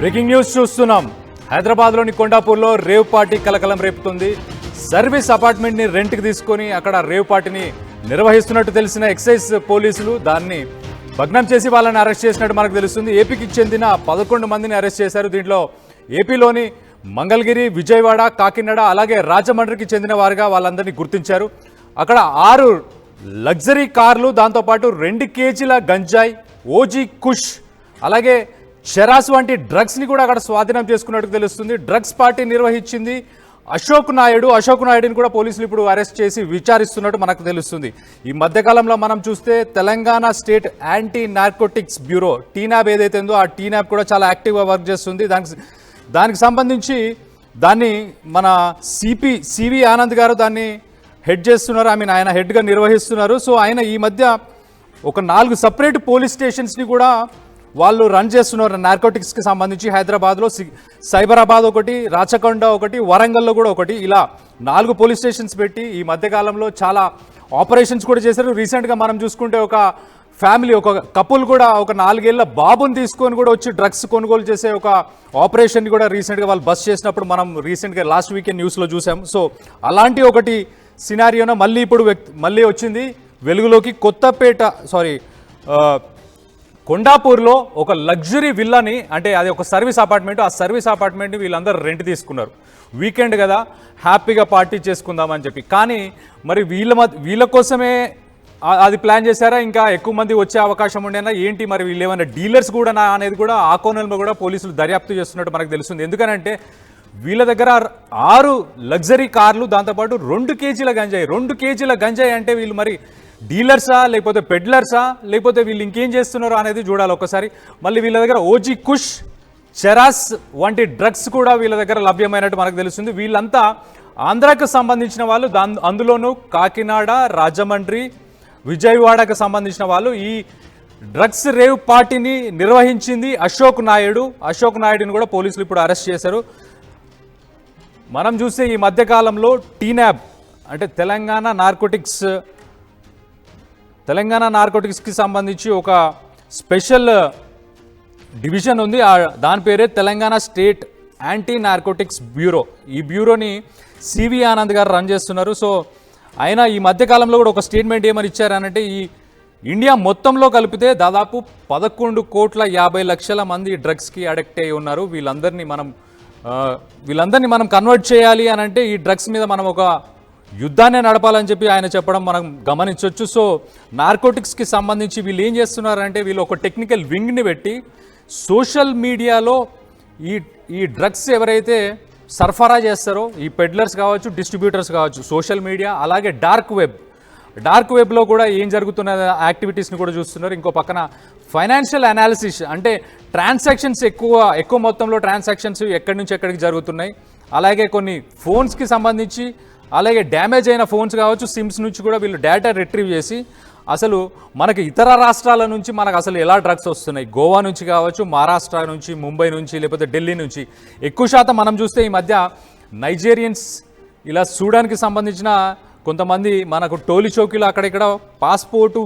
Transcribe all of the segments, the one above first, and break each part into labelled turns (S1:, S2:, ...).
S1: Breaking news చూస్తున్నాం. హైదరాబాద్లోని కొండాపూర్లో rave party కలకలం రేపుతుంది. సర్వీస్ అపార్ట్మెంట్ని రెంట్కి తీసుకొని అక్కడ రేవ్ పార్టీని నిర్వహిస్తున్నట్టు తెలిసిన ఎక్సైజ్ పోలీసులు దాన్ని భగ్నం చేసి వాళ్ళని అరెస్ట్ చేసినట్టు మనకు తెలుస్తుంది. ఏపీకి చెందిన 11 మందిని అరెస్ట్ చేశారు. దీంట్లో ఏపీలోని మంగళగిరి, విజయవాడ, కాకినాడ అలాగే రాజమండ్రికి చెందిన వారుగా వాళ్ళందరినీ గుర్తించారు. అక్కడ 6 లగ్జరీ కార్లు, దాంతోపాటు 2 కేజీల గంజాయి, ఓజీ కుష్ అలాగే చెరాస్ వంటి డ్రగ్స్ని కూడా అక్కడ స్వాధీనం చేసుకున్నట్టు తెలుస్తుంది. డ్రగ్స్ పార్టీ నిర్వహించింది అశోక్ నాయుడుని కూడా పోలీసులు ఇప్పుడు అరెస్ట్ చేసి విచారిస్తున్నట్టు మనకు తెలుస్తుంది. ఈ మధ్యకాలంలో మనం చూస్తే Telangana state anti narcotics bureau TNAB ఏదైతే ఉందో ఆ టీనాబ్ కూడా చాలా యాక్టివ్గా వర్క్ చేస్తుంది. దానికి సంబంధించి దాన్ని మన సివి ఆనంద్ గారు దాన్ని హెడ్ చేస్తున్నారు. ఆయన హెడ్గా నిర్వహిస్తున్నారు. సో ఆయన ఈ మధ్య ఒక 4 సపరేట్ పోలీస్ స్టేషన్స్ని కూడా వాళ్ళు రన్ చేస్తున్నారు నార్కోటిక్స్కి సంబంధించి. హైదరాబాద్లో సైబరాబాద్ ఒకటి, రాచకొండ ఒకటి, వరంగల్లో కూడా ఒకటి, ఇలా 4 పోలీస్ స్టేషన్స్ పెట్టి ఈ మధ్యకాలంలో చాలా ఆపరేషన్స్ కూడా చేశారు. రీసెంట్గా మనం చూసుకుంటే ఒక ఫ్యామిలీ, ఒక కపుల్ కూడా ఒక 4 ఏళ్ల బాబుని తీసుకొని కూడా వచ్చి డ్రగ్స్ కొనుగోలు చేసే ఒక ఆపరేషన్ కూడా రీసెంట్గా వాళ్ళు బస్ చేసినప్పుడు మనం రీసెంట్గా లాస్ట్ వీకెండ్ న్యూస్లో చూసాం. సో అలాంటి ఒకటి సినారియోన మళ్ళీ వచ్చింది వెలుగులోకి. కొండాపూర్లో ఒక లగ్జరీ విల్లాని, అంటే అది ఒక సర్వీస్ అపార్ట్మెంట్, ఆ సర్వీస్ అపార్ట్మెంట్ని వీళ్ళందరూ రెంట్ తీసుకున్నారు. వీకెండ్ కదా, హ్యాపీగా పార్టీ చేసుకుందామని చెప్పి. కానీ మరి వీళ్ళ కోసమే అది ప్లాన్ చేశారా, ఇంకా ఎక్కువ మంది వచ్చే అవకాశం ఉండేనా ఏంటి, మరి వీళ్ళు ఏమైనా డీలర్స్ కూడా అనేది కూడా ఆ కోణంలో కూడా పోలీసులు దర్యాప్తు చేస్తున్నట్టు మనకు తెలుస్తుంది. ఎందుకనంటే వీళ్ళ దగ్గర 6 లగ్జరీ కార్లు, దాంతోపాటు 2 కేజీల గంజాయి. 2 కేజీల గంజాయి అంటే వీళ్ళు మరి డీలర్సా లేకపోతే పెడ్లర్సా లేకపోతే వీళ్ళు ఇంకేం చేస్తున్నారో అనేది చూడాలి ఒకసారి. మళ్ళీ వీళ్ళ దగ్గర ఓజీ కుష్, చెరాస్ వంటి డ్రగ్స్ కూడా వీళ్ళ దగ్గర లభ్యమైనట్టు మనకు తెలుస్తుంది. వీళ్ళంతా ఆంధ్రాకు సంబంధించిన వాళ్ళు, అందులోనూ కాకినాడ, రాజమండ్రి, విజయవాడకు సంబంధించిన వాళ్ళు. ఈ డ్రగ్స్ రేవ్ పార్టీని నిర్వహించింది అశోక్ నాయుడుని కూడా పోలీసులు ఇప్పుడు అరెస్ట్ చేశారు. మనం చూస్తే ఈ మధ్యకాలంలో టీనాబ్ అంటే తెలంగాణ నార్కోటిక్స్కి సంబంధించి ఒక స్పెషల్ డివిజన్ ఉంది. దాని పేరే Telangana state anti narcotics bureau. ఈ బ్యూరోని సివి ఆనంద్ గారు రన్ చేస్తున్నారు. సో ఆయన ఈ మధ్యకాలంలో కూడా ఒక స్టేట్మెంట్ ఏమని ఇచ్చారనంటే, ఈ ఇండియా మొత్తంలో కలిపితే దాదాపు 11,50,00,000 మంది డ్రగ్స్కి అడిక్ట్ అయి ఉన్నారు. వీళ్ళందరినీ మనం కన్వర్ట్ చేయాలి అని అంటే ఈ డ్రగ్స్ మీద మనం ఒక యుద్ధాన్ని నడపాలని చెప్పి ఆయన చెప్పడం మనం గమనించవచ్చు. సో నార్కోటిక్స్కి సంబంధించి వీళ్ళు ఏం చేస్తున్నారంటే, వీళ్ళు ఒక టెక్నికల్ వింగ్ని పెట్టి సోషల్ మీడియాలో ఈ డ్రగ్స్ ఎవరైతే సరఫరా చేస్తారో, ఈ పెడ్లర్స్ కావచ్చు, డిస్ట్రిబ్యూటర్స్ కావచ్చు, సోషల్ మీడియా అలాగే డార్క్ వెబ్లో కూడా ఏం జరుగుతున్న యాక్టివిటీస్ని కూడా చూస్తున్నారు. ఇంకో పక్కన ఫైనాన్షియల్ అనాలిసిస్, అంటే ట్రాన్సాక్షన్స్ ఎక్కువ మొత్తంలో ట్రాన్సాక్షన్స్ ఎక్కడి నుంచి ఎక్కడికి జరుగుతున్నాయి, అలాగే కొన్ని ఫోన్స్కి సంబంధించి, అలాగే డ్యామేజ్ అయిన ఫోన్స్ కావచ్చు, సిమ్స్ నుంచి కూడా వీళ్ళు డేటా రిట్రీవ్ చేసి అసలు మనకి ఇతర రాష్ట్రాల నుంచి మనకు అసలు ఎలా డ్రగ్స్ వస్తున్నాయి, గోవా నుంచి కావచ్చు, మహారాష్ట్ర నుంచి, ముంబై నుంచి, లేకపోతే ఢిల్లీ నుంచి, ఎక్కువ శాతం మనం చూస్తే ఈ మధ్య నైజీరియన్స్, ఇలా సూడాన్కి సంబంధించిన కొంతమంది మనకు టోలీ చౌకీలో అక్కడిక్కడ పాస్పోర్టు,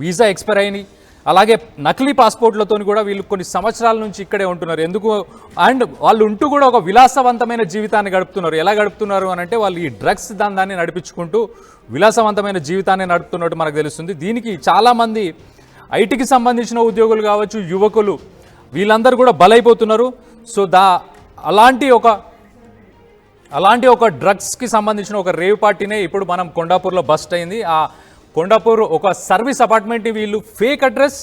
S1: వీసా ఎక్స్పైర్ అయినాయి. అలాగే నకిలీ పాస్పోర్ట్లతో కూడా వీళ్ళు కొన్ని సంవత్సరాల నుంచి ఇక్కడే ఉంటున్నారు. ఎందుకు అండ్ వాళ్ళు ఉంటూ కూడా ఒక విలాసవంతమైన జీవితాన్ని గడుపుతున్నారు. ఎలా గడుపుతున్నారు అని అంటే, వాళ్ళు ఈ డ్రగ్స్ దాన్ని నడిపించుకుంటూ విలాసవంతమైన జీవితాన్ని నడుపుతున్నట్టు మనకు తెలుస్తుంది. దీనికి చాలామంది ఐటీకి సంబంధించిన ఉద్యోగులు కావచ్చు, యువకులు, వీళ్ళందరూ కూడా బలైపోతున్నారు. సో అలాంటి ఒక డ్రగ్స్కి సంబంధించిన ఒక రేవ్ పార్టీనే ఇప్పుడు మనం కొండాపూర్లో బస్ట్ అయింది. ఆ కొండాపూర్ ఒక సర్వీస్ అపార్ట్మెంట్ని వీళ్ళు fake address,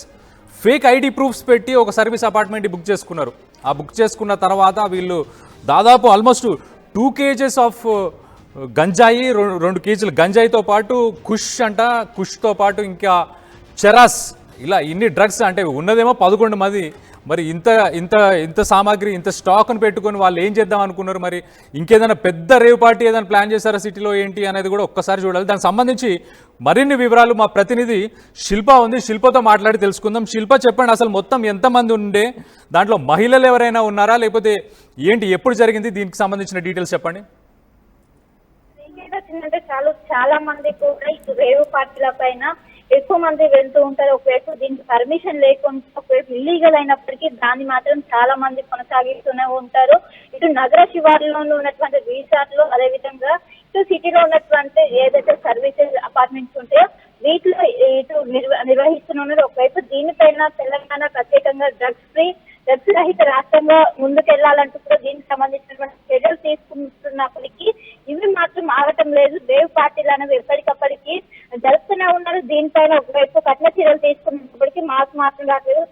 S1: fake ID proofs పెట్టి ఒక సర్వీస్ అపార్ట్మెంట్ని బుక్ చేసుకున్నారు. ఆ బుక్ చేసుకున్న తర్వాత వీళ్ళు దాదాపు ఆల్మోస్ట్ 2 కేజెస్ ఆఫ్ గంజాయి, 2 కేజీల గంజాయితో పాటు కుష్తో పాటు ఇంకా చెరాస్, ఇలా ఇన్ని డ్రగ్స్, అంటే ఉన్నదేమో 11 మంది. మరి ఇంత సామాగ్రి, ఇంత స్టాక్ను పెట్టుకొని వాళ్ళు ఏం చేద్దాం అనుకున్నారు? మరి ఇంకేదైనా పెద్ద రేవ్ పార్టీ ఏదైనా ప్లాన్ చేశారా సిటీలో ఏంటి అనేది కూడా ఒక్కసారి చూడాలి. దానికి సంబంధించి మరిన్ని వివరాలు మా ప్రతినిధి శిల్ప ఉంది, శిల్పతో మాట్లాడి తెలుసుకుందాం. శిల్ప, చెప్పండి, అసలు మొత్తం ఎంతమంది ఉండే, దాంట్లో మహిళలు ఎవరైనా ఉన్నారా, లేకపోతే ఏంటి, ఎప్పుడు జరిగింది, దీనికి సంబంధించిన డీటెయిల్స్ చెప్పండి.
S2: చాలా మంది కూడా రేవ్ పార్టీల పైన ఎక్కువ మంది వెళ్తూ ఉంటారు. ఒకవైపు దీనికి పర్మిషన్ లేకుండా ఒకవైపు ఇల్లీగల్ అయినప్పటికీ దాన్ని మాత్రం చాలా మంది కొనసాగిస్తూనే ఉంటారు. ఇటు నగర శివార్లోనూ ఉన్నటువంటి రిసార్ట్లు, అదేవిధంగా ఇటు సిటీలో ఉన్నటువంటి ఏదైతే సర్వీసెస్ అపార్ట్మెంట్స్ ఉంటాయో వీటిలో ఇటు నిర్వహిస్తున్నారు. ఒకవైపు దీనిపైన తెలంగాణ ప్రత్యేకంగా డ్రగ్స్ రహిత రాష్ట్రంగా ముందుకెళ్లాలంటూ కూడా దీనికి సంబంధించినటువంటి చర్యలు తీసుకుంటున్నప్పటికీ ఇవి మాత్రం ఆగటం లేదు. రేవ్ పార్టీలు అనేవి ఎప్పటికప్పటికి జరుపుతూనే ఉన్నారు. దీనిపైన ఒకవైపు కఠిన చర్యలు తీసుకున్నప్పటికీ మాత్రం రాలేదు.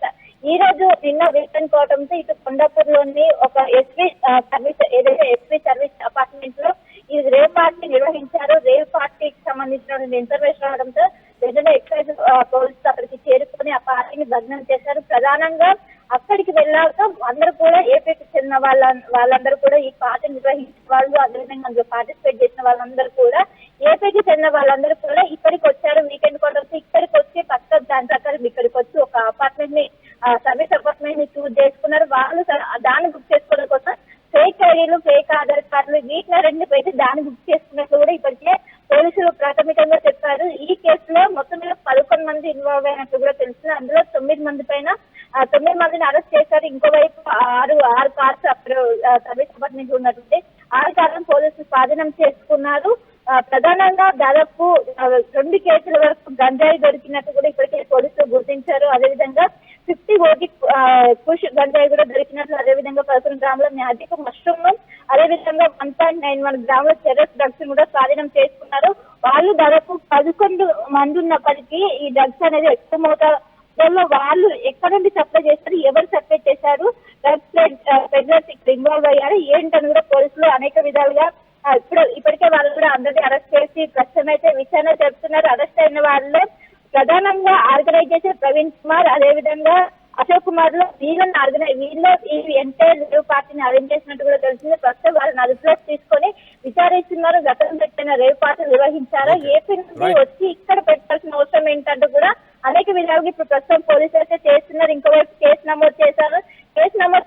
S2: ఈ రోజు నిన్న వీకెండ్ కావడంతో ఇటు కొండాపూర్లోని ఒక ఎస్పీ సర్వీస్ అపార్ట్మెంట్ లో ఈ రేవ్ పార్టీ నిర్వహించారు. రేవ్ పార్టీకి సంబంధించిన ఇన్ఫర్మేషన్ రావడంతో వెంటనే ఎక్సైజ్ పోలీసులు అక్కడికి చేరుకొని ఆ పార్టీని భగ్నం చేశారు. ప్రధానంగా అక్కడికి వెళ్ళాక అందరూ కూడా ఏపీకి చెందిన వాళ్ళందరూ కూడా ఈ పార్టీ నిర్వహించిన వాళ్ళు, అదేవిధంగా అందులో పార్టిసిపేట్ చేసిన వాళ్ళందరూ కూడా ఏపీకి చెందిన వాళ్ళందరూ కూడా ఇక్కడికి వచ్చారు. వీకెండ్ కూడా ఇక్కడికి వచ్చి పక్క దాని ప్రకారం ఇక్కడికి వచ్చి ఒక అపార్ట్మెంట్ ని సర్వీస్ అపార్ట్మెంట్ ని చూస్ చేసుకున్నారు. వాళ్ళు దాన్ని బుక్ చేసుకోవడం కోసం ఫేక్ ఐడీలు, ఫేక్ ఆధార్ కార్డులు వీటిని రెండు పెట్టి దాన్ని బుక్ చేసుకున్నట్లు కూడా ఇప్పటికే పోలీసులు ప్రాథమికంగా చెప్పారు. ఈ కేసులో మొత్తం మీద 11 మంది ఇన్వాల్వ్ అయినట్లు కూడా తెలిసింది. అందులో 9 మందిని అరెస్ట్ చేశారు. ఇంకోవైపు ఆరు కార్స్ అప్పుడు సర్వీస్ అపార్ట్మెంట్ ఉన్నటువంటి 6 కార్లను పోలీసులు స్వాధీనం చేసుకున్నారు. ప్రధానంగా దాదాపు 2 కేసుల వరకు గంజాయి దొరికినట్టు కూడా ఇప్పటికే పోలీసులు గుర్తించారు. అదేవిధంగా 50 కోటి కుష్ గంజాయి కూడా దొరికినట్లు, అదేవిధంగా 11 గ్రాముల మ్యాజిక్ మష్రూమ్, అదేవిధంగా 1.91 గ్రాముల చెరస్ డ్రగ్స్ కూడా స్వాధీనం చేసుకున్నారు. వాళ్ళు దాదాపు 11 మంది ఉన్నప్పటికీ ఈ డ్రగ్స్ అనేది ఎక్కువ మోతాదులో వాళ్ళు ఎక్కడ నుండి సప్లై చేశారు, ఎవరు సప్లై చేశారు, డ్రగ్స్ పెడ్లర్స్ ఇక్కడ ఇన్వాల్వ్ అయ్యారు ఏంటని కూడా పోలీసులు అనేక విధాలుగా ఇప్పటికే వాళ్ళు కూడా అందరినీ అరెస్ట్ చేసి ప్రస్తుతం అయితే విచారణ జరుపుతున్నారు. అరెస్ట్ అయిన వాళ్ళు ప్రధానంగా ఆర్గనైజ్ చేసే ప్రవీణ్ కుమార్, అదేవిధంగా అశోక్ కుమార్ లో వీళ్ళు ఈ ఎంటైర్ రేవ్ పార్టీని అరేంజ్ చేసినట్టు కూడా తెలిసింది. ప్రస్తుతం వాళ్ళని అదుపులోకి తీసుకొని విచారిస్తున్నారు. గతంలో పెట్టిన రేవ్ పార్టీ నిర్వహించారా, ఏపీ నుండి వచ్చి ఇక్కడ పెట్టాల్సిన అవసరం ఏంటంటూ కూడా అనేక విధాలుగా ఇప్పుడు ప్రస్తుతం పోలీసులు అయితే చేస్తున్నారు. ఇంకోవైపు కేసు నమోదు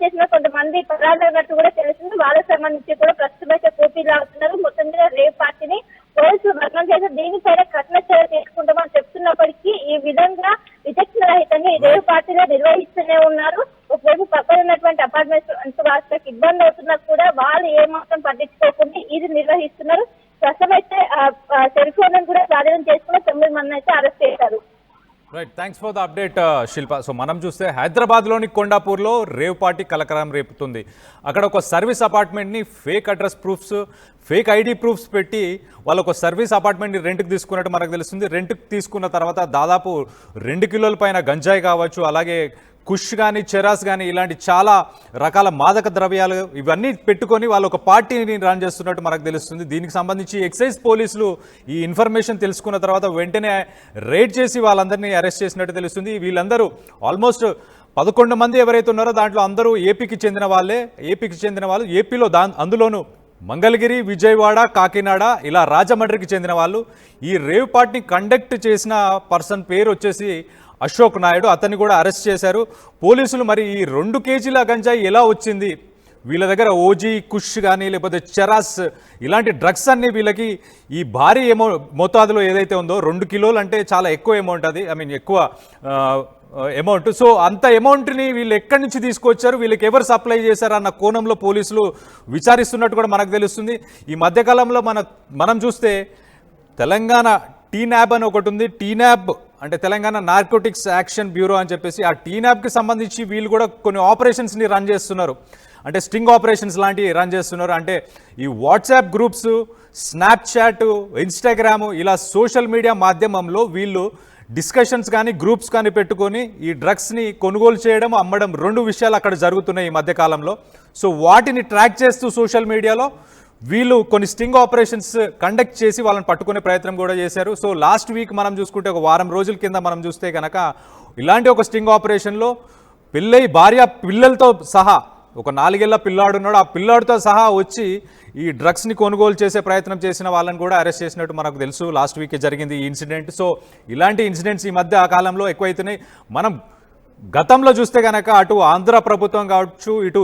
S2: చేసిన కొంతమంది పరారైనట్టు కూడా తెలిసింది. వాళ్ళకి సంబంధించి కూడా ప్రస్తుతం అయితే కూపీలు లాగుతున్నారు. మొత్తం మీద రేవ్ పార్టీని పోలీసులు భగ్నం చేసి దీనిపైన కఠిన చర్య తీసుకుంటామని చెప్తున్నప్పటికీ ఈ విధంగా విచక్షణ రహితంగా ఈ రేవ్ పార్టీలో నిర్వహిస్తూనే ఉన్నారు. ఒకవైపు పక్కన ఉన్నటువంటి అపార్ట్మెంట్స్ వాళ్ళకి ఇబ్బంది అవుతున్నా కూడా వాళ్ళు ఏమాత్రం పట్టించుకోకుండా ఇది నిర్వహిస్తున్నారు. ప్రస్తుతం అయితే సెల్ ఫోన్ కూడా స్వాధీనం చేసుకుని 9 మందిని అయితే అరెస్ట్ చేశారు.
S1: Right, thanks for the update Shilpa. So మనం చూస్తే హైదరాబాద్లోని కొండాపూర్లో రేవ్ పార్టీ కలకలం రేపుతుంది. అక్కడ ఒక సర్వీస్ అపార్ట్మెంట్ని fake address proofs, fake ID proofs పెట్టి వాళ్ళు ఒక సర్వీస్ అపార్ట్మెంట్ని రెంట్కి తీసుకున్నట్టు మనకు తెలుస్తుంది. రెంట్కి తీసుకున్న తర్వాత దాదాపు 2 కిలోల పైన గంజాయి కావచ్చు, అలాగే కుష్ కానీ చెరాస్ కానీ ఇలాంటి చాలా రకాల మాదక ద్రవ్యాలు ఇవన్నీ పెట్టుకొని వాళ్ళు ఒక పార్టీని రన్ చేస్తున్నట్టు మనకు తెలుస్తుంది. దీనికి సంబంధించి ఎక్సైజ్ పోలీసులు ఈ ఇన్ఫర్మేషన్ తెలుసుకున్న తర్వాత వెంటనే రైడ్ చేసి వాళ్ళందరినీ అరెస్ట్ చేసినట్టు తెలుస్తుంది. వీళ్ళందరూ ఆల్మోస్ట్ 11 మంది ఎవరైతే ఉన్నారో దాంట్లో అందరూ ఏపీకి చెందిన వాళ్ళు. ఏపీలో అందులోనూ మంగళగిరి, విజయవాడ, కాకినాడ, ఇలా రాజమండ్రికి చెందిన వాళ్ళు. ఈ రేవ్ పార్టీని కండక్ట్ చేసిన పర్సన్ పేరు వచ్చేసి అశోక్ నాయుడు. అతన్ని కూడా అరెస్ట్ చేశారు పోలీసులు. మరి ఈ 2 కేజీల గంజాయి ఎలా వచ్చింది, వీళ్ళ దగ్గర ఓజీ, కుష్ కానీ లేకపోతే చెరాస్ ఇలాంటి డ్రగ్స్ అన్నీ వీళ్ళకి ఈ భారీ మోతాదులో ఏదైతే ఉందో 2 కిలోలు అంటే చాలా ఎక్కువ అమౌంట్, అది ఎక్కువ అమౌంట్. సో అంత అమౌంట్ని వీళ్ళు ఎక్కడి నుంచి తీసుకొచ్చారు, వీళ్ళకి ఎవరు సప్లై చేశారు అన్న కోణంలో పోలీసులు విచారిస్తున్నట్టు కూడా మనకు తెలుస్తుంది. ఈ మధ్యకాలంలో మనం చూస్తే తెలంగాణ టీనాబ్ అని ఒకటి ఉంది. టీనాబ్ అంటే తెలంగాణ నార్కోటిక్స్ యాక్షన్ బ్యూరో అని చెప్పేసి, ఆ టీనాబ్కి సంబంధించి వీళ్ళు కూడా కొన్ని ఆపరేషన్స్ని రన్ చేస్తున్నారు. అంటే స్టింగ్ ఆపరేషన్స్ లాంటివి రన్ చేస్తున్నారు. అంటే ఈ వాట్సాప్ గ్రూప్స్, స్నాప్చాట్, ఇన్స్టాగ్రామ్ ఇలా సోషల్ మీడియా మాధ్యమంలో వీళ్ళు డిస్కషన్స్ కానీ గ్రూప్స్ కానీ పెట్టుకొని ఈ డ్రగ్స్ని కొనుగోలు చేయడం, అమ్మడం 2 విషయాలు అక్కడ జరుగుతున్నాయి ఈ మధ్యకాలంలో. సో వాటిని ట్రాక్ చేస్తూ సోషల్ మీడియాలో వీళ్ళు కొన్ని స్టింగ్ ఆపరేషన్స్ కండక్ట్ చేసి వాళ్ళని పట్టుకునే ప్రయత్నం కూడా చేశారు. సో లాస్ట్ వీక్ మనం చూసుకుంటే ఒక వారం రోజుల కింద మనం చూస్తే కనుక ఇలాంటి ఒక స్టింగ్ ఆపరేషన్లో భార్య పిల్లలతో సహా ఒక 4 ఏళ్ల పిల్లాడున్నాడు, ఆ పిల్లాడితో సహా వచ్చి ఈ డ్రగ్స్ని కొనుగోలు చేసే ప్రయత్నం చేసిన వాళ్ళని కూడా అరెస్ట్ చేసినట్టు మనకు తెలుసు. లాస్ట్ వీకే జరిగింది ఈ ఇన్సిడెంట్. సో ఇలాంటి ఇన్సిడెంట్స్ ఈ మధ్య ఆ కాలంలో ఎక్కువైతున్నాయి. మనం గతంలో చూస్తే కనుక అటు ఆంధ్ర ప్రభుత్వం కావచ్చు, ఇటు